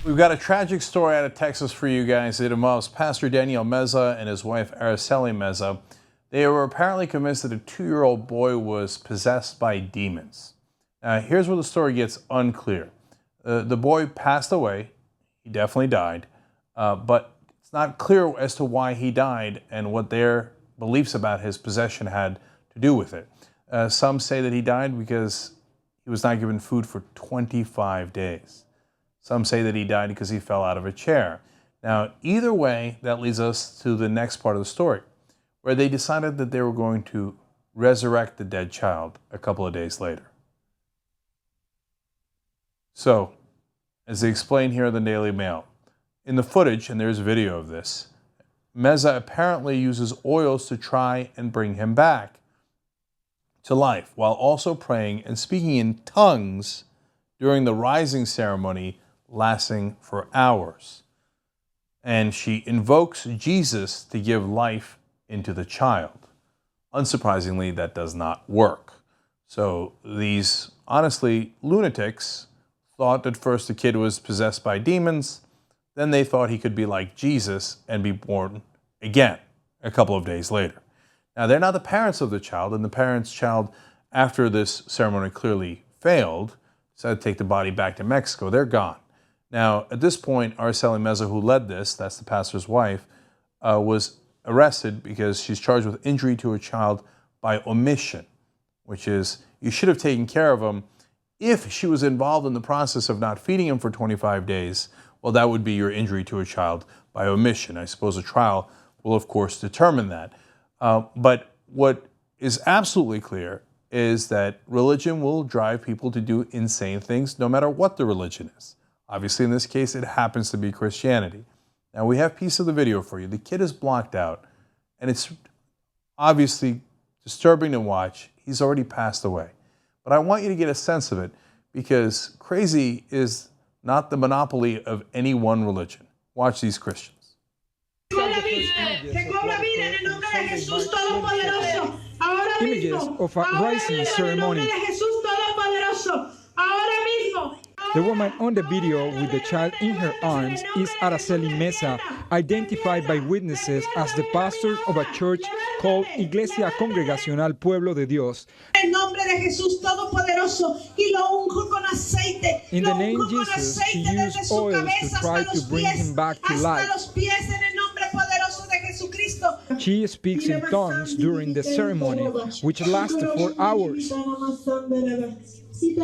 We've got a tragic story out of Texas for you guys. It involves Pastor Daniel Meza and his wife Araceli Meza. They were apparently convinced that a 2-year-old boy was possessed by demons. Now, here's where the story gets unclear. The boy passed away. He definitely died. But it's not clear as to why he died and what their beliefs about his possession had to do with it. Some say that he died because he was not given food for 25 days. Some say that he died because he fell out of a chair. Now, either way, that leads us to the next part of the story, where they decided that they were going to resurrect the dead child a couple of days later. So, as they explain here in the Daily Mail, in the footage, and there's video of this, Meza apparently uses oils to try and bring him back to life, while also praying and speaking in tongues during the rising ceremony lasting for hours. And she invokes Jesus to give life into the child. Unsurprisingly, that does not work. So these, honestly, lunatics thought at first the kid was possessed by demons. Then they thought he could be like Jesus and be born again a couple of days later. Now, they're not the parents of the child, and the parents' child, after this ceremony clearly failed, decided to take the body back to Mexico. They're gone. Now, at this point, Araceli Meza, who led this, that's the pastor's wife, was arrested because she's charged with injury to a child by omission, which is you should have taken care of him. If she was involved in the process of not feeding him for 25 days, well, that would be your injury to a child by omission. I suppose a trial will, of course, determine that. But what is absolutely clear is that religion will drive people to do insane things no matter what the religion is. Obviously, in this case, it happens to be Christianity. Now, we have a piece of the video for you. The kid is blocked out, and it's obviously disturbing to watch. He's already passed away. But I want you to get a sense of it, because crazy is not the monopoly of any one religion. Watch these Christians. Images of a rising ceremony. The woman on the video with the child in her arms is Araceli Meza, identified by witnesses as the pastor of a church called Iglesia Congregacional Pueblo de Dios. In the name Jesus, she used oils to try to bring him back to life. She speaks in tongues during the ceremony, which lasted for hours. She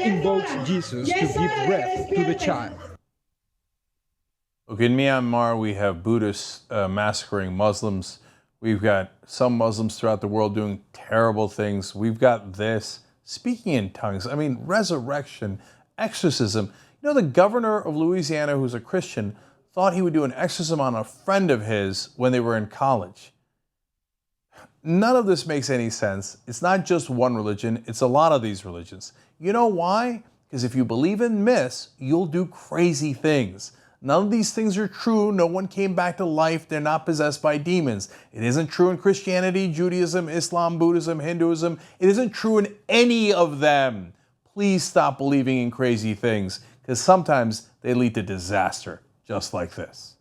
invokes Jesus to give breath to the child. Look, in Myanmar, we have Buddhists massacring Muslims. We've got some Muslims throughout the world doing terrible things. We've got this, speaking in tongues. I mean, resurrection, exorcism. You know, the governor of Louisiana, who's a Christian, thought he would do an exorcism on a friend of his when they were in college. None of this makes any sense. It's not just one religion, it's a lot of these religions. You know why? Because if you believe in myths, you'll do crazy things. None of these things are true. No one came back to life. They're not possessed by demons. It isn't true in Christianity, Judaism, Islam, Buddhism, Hinduism. It isn't true in any of them. Please stop believing in crazy things, because sometimes they lead to disaster, just like this.